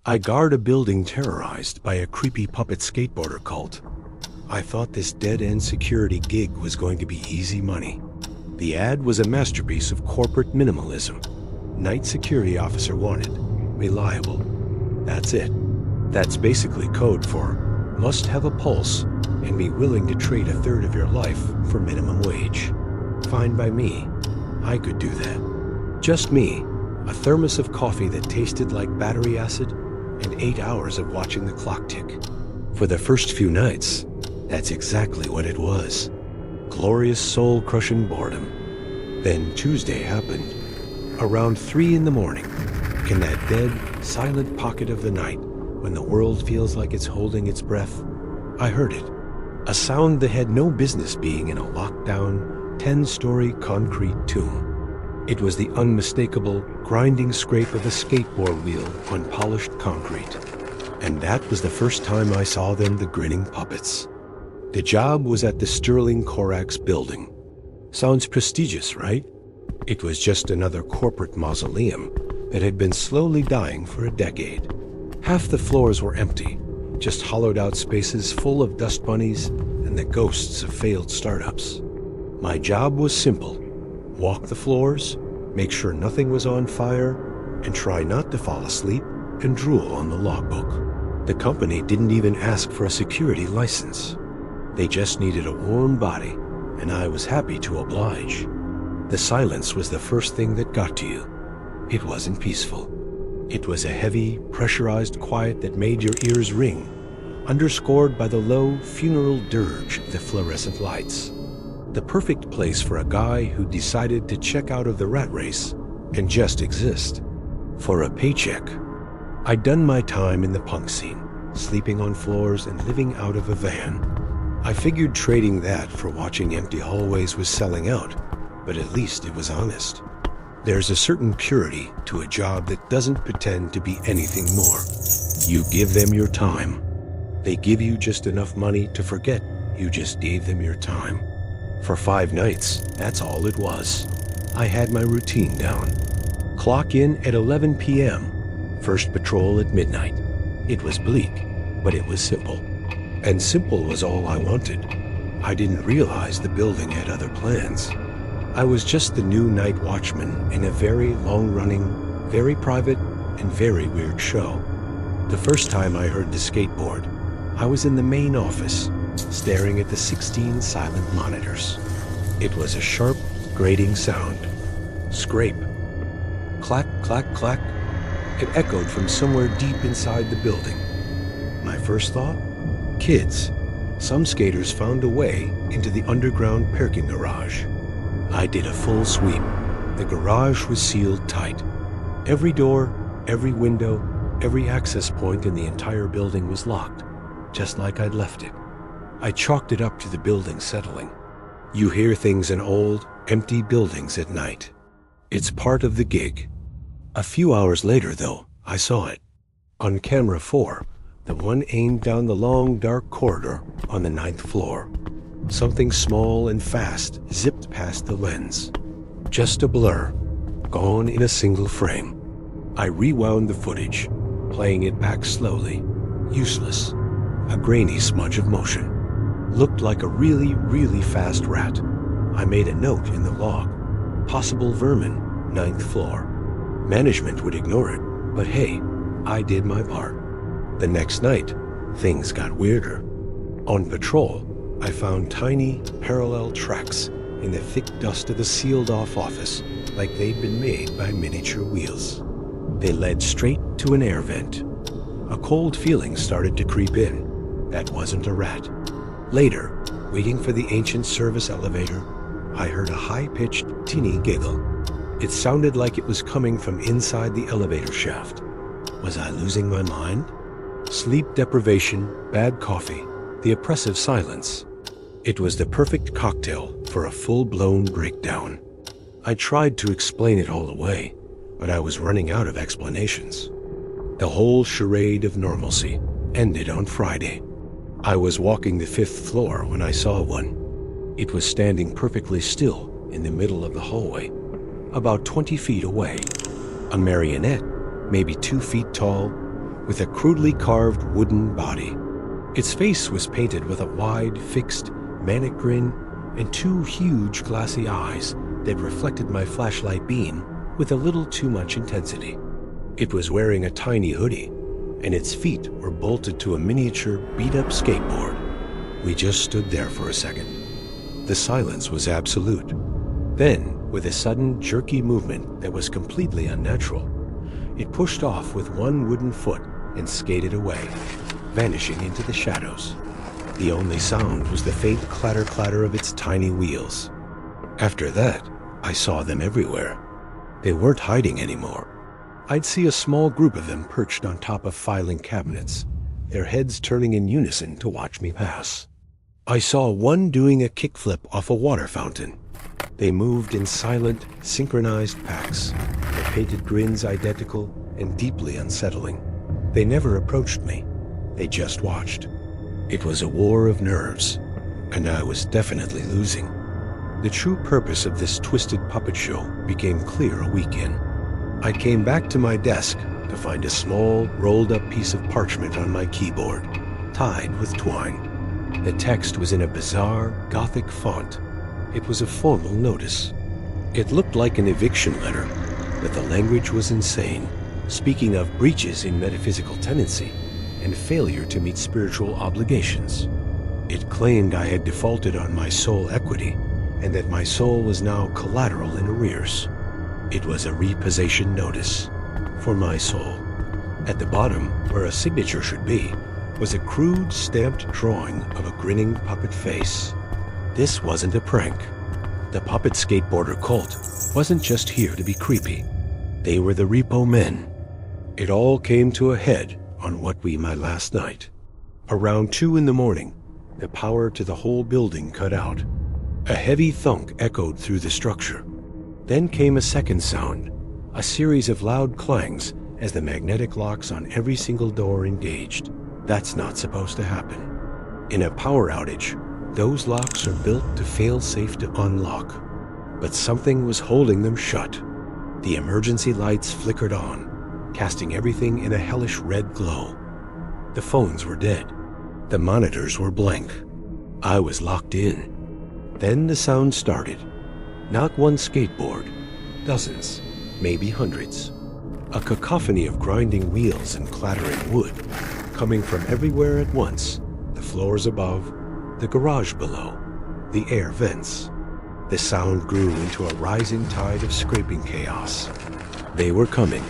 I guard a building terrorized by a creepy puppet skateboarder cult. I thought this dead-end security gig was going to be easy money. The ad was a masterpiece of corporate minimalism. Night security officer wanted, reliable. That's it. That's basically code for must have a pulse and be willing to trade a third of your life for minimum wage. Fine by me. I could do that. Just me, a thermos of coffee that tasted like battery acid, and 8 hours of watching the clock tick. For the first few nights, that's exactly what it was. Glorious soul-crushing boredom. Then Tuesday happened. Around 3 in the morning, in that dead, silent pocket of the night, when the world feels like it's holding its breath, I heard it. A sound that had no business being in a locked-down, 10-story concrete tomb. It was the unmistakable, grinding scrape of a skateboard wheel on polished concrete. And that was the first time I saw them, the grinning puppets. The job was at the Sterling-Corax building. Sounds prestigious, right? It was just another corporate mausoleum that had been slowly dying for a decade. Half the floors were empty, just hollowed-out spaces full of dust bunnies and the ghosts of failed startups. My job was simple. Walk the floors, make sure nothing was on fire, and try not to fall asleep and drool on the logbook. The company didn't even ask for a security license. They just needed a warm body, and I was happy to oblige. The silence was the first thing that got to you. It wasn't peaceful. It was a heavy, pressurized quiet that made your ears ring, underscored by the low, funeral dirge of the fluorescent lights. The perfect place for a guy who decided to check out of the rat race and just exist. For a paycheck. I'd done my time in the punk scene, sleeping on floors and living out of a van. I figured trading that for watching empty hallways was selling out, but at least it was honest. There's a certain purity to a job that doesn't pretend to be anything more. You give them your time. They give you just enough money to forget you just gave them your time. For 5 nights, that's all it was. I had my routine down. Clock in at 11 p.m. First patrol at midnight. It was bleak, but it was simple. And simple was all I wanted. I didn't realize the building had other plans. I was just the new night watchman in a very long-running, very private, and very weird show. The first time I heard the skateboard, I was in the main office, staring at the 16 silent monitors. It was a sharp, grating sound. Scrape. Clack, clack, clack. It echoed from somewhere deep inside the building. My first thought? Kids. Some skaters found a way into the underground parking garage. I did a full sweep. The garage was sealed tight. Every door, every window, every access point in the entire building was locked, just like I'd left it. I chalked it up to the building settling. You hear things in old, empty buildings at night. It's part of the gig. A few hours later, though, I saw it. On camera 4, the one aimed down the long, dark corridor on the 9th floor. Something small and fast zipped past the lens. Just a blur, gone in a single frame. I rewound the footage, playing it back slowly. Useless. A grainy smudge of motion. Looked like a really, really fast rat. I made a note in the log. Possible vermin, 9th floor. Management would ignore it, but hey, I did my part. The next night, things got weirder. On patrol, I found tiny, parallel tracks in the thick dust of the sealed-off office, like they'd been made by miniature wheels. They led straight to an air vent. A cold feeling started to creep in. That wasn't a rat. Later, waiting for the ancient service elevator, I heard a high-pitched, teeny giggle. It sounded like it was coming from inside the elevator shaft. Was I losing my mind? Sleep deprivation, bad coffee, the oppressive silence. It was the perfect cocktail for a full-blown breakdown. I tried to explain it all away, but I was running out of explanations. The whole charade of normalcy ended on Friday. I was walking the 5th floor when I saw one. It was standing perfectly still in the middle of the hallway, about 20 feet away. A marionette, maybe 2 feet tall, with a crudely carved wooden body. Its face was painted with a wide, fixed, manic grin and two huge glassy eyes that reflected my flashlight beam with a little too much intensity. It was wearing a tiny hoodie, and its feet were bolted to a miniature beat-up skateboard. We just stood there for a second. The silence was absolute. Then, with a sudden, jerky movement that was completely unnatural, it pushed off with one wooden foot and skated away, vanishing into the shadows. The only sound was the faint clatter-clatter of its tiny wheels. After that, I saw them everywhere. They weren't hiding anymore. I'd see a small group of them perched on top of filing cabinets, their heads turning in unison to watch me pass. I saw one doing a kickflip off a water fountain. They moved in silent, synchronized packs, their painted grins identical and deeply unsettling. They never approached me. They just watched. It was a war of nerves, and I was definitely losing. The true purpose of this twisted puppet show became clear a week in. I came back to my desk to find a small, rolled-up piece of parchment on my keyboard, tied with twine. The text was in a bizarre, Gothic font. It was a formal notice. It looked like an eviction letter, but the language was insane, speaking of breaches in metaphysical tendency and failure to meet spiritual obligations. It claimed I had defaulted on my soul equity and that my soul was now collateral in arrears. It was a repossession notice for my soul. At the bottom, where a signature should be, was a crude stamped drawing of a grinning puppet face. This wasn't a prank. The puppet skateboarder cult wasn't just here to be creepy. They were the repo men. It all came to a head on what we my last night. Around 2 a.m, the power to the whole building cut out. A heavy thunk echoed through the structure. Then came a second sound, a series of loud clangs as the magnetic locks on every single door engaged. That's not supposed to happen. In a power outage, those locks are built to fail safe to unlock. But something was holding them shut. The emergency lights flickered on, casting everything in a hellish red glow. The phones were dead. The monitors were blank. I was locked in. Then the sound started. Not one skateboard. Dozens, maybe hundreds. A cacophony of grinding wheels and clattering wood, coming from everywhere at once. The floors above, the garage below, the air vents. The sound grew into a rising tide of scraping chaos. They were coming.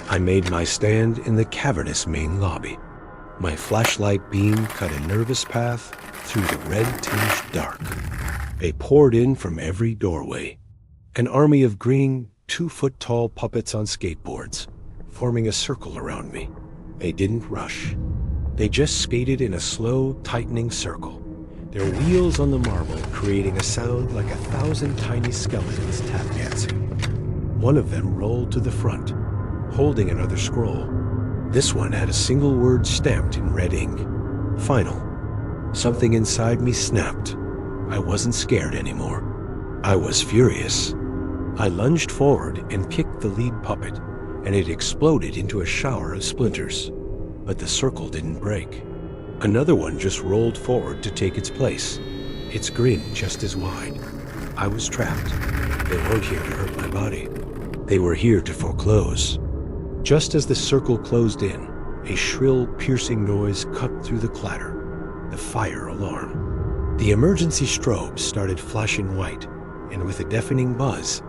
I made my stand in the cavernous main lobby. My flashlight beam cut a nervous path through the red-tinged dark. They poured in from every doorway. An army of grinning, 2-foot-tall puppets on skateboards, forming a circle around me. They didn't rush. They just skated in a slow, tightening circle, their wheels on the marble creating a sound like 1,000 tiny skeletons tap dancing. One of them rolled to the front, holding another scroll. This one had a single word stamped in red ink. Final. Something inside me snapped. I wasn't scared anymore. I was furious. I lunged forward and kicked the lead puppet, and it exploded into a shower of splinters. But the circle didn't break. Another one just rolled forward to take its place, its grin just as wide. I was trapped. They weren't here to hurt my body. They were here to foreclose. Just as the circle closed in, a shrill, piercing noise cut through the clatter. The fire alarm. The emergency strobes started flashing white, and with a deafening buzz,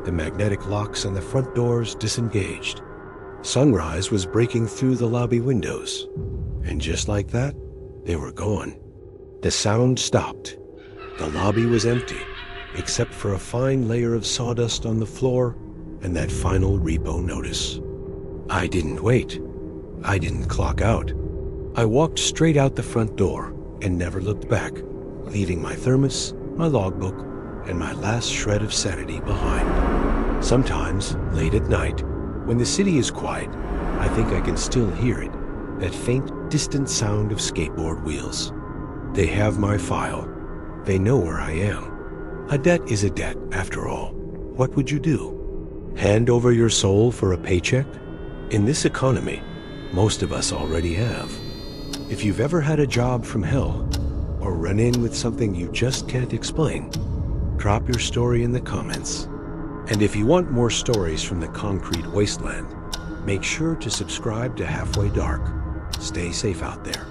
the magnetic locks on the front doors disengaged. Sunrise was breaking through the lobby windows, and just like that, they were gone. The sound stopped. The lobby was empty, except for a fine layer of sawdust on the floor and that final repo notice. I didn't wait. I didn't clock out. I walked straight out the front door and never looked back, leaving my thermos, my logbook, and my last shred of sanity behind. Sometimes, late at night, when the city is quiet, I think I can still hear it, that faint, distant sound of skateboard wheels. They have my file. They know where I am. A debt is a debt, after all. What would you do? Hand over your soul for a paycheck? In this economy, Most of us already have. If you've ever had a job from hell, or run in with something you just can't explain, drop your story in the comments. And if you want more stories from the concrete wasteland, make sure to subscribe to Halfway Dark. Stay safe out there.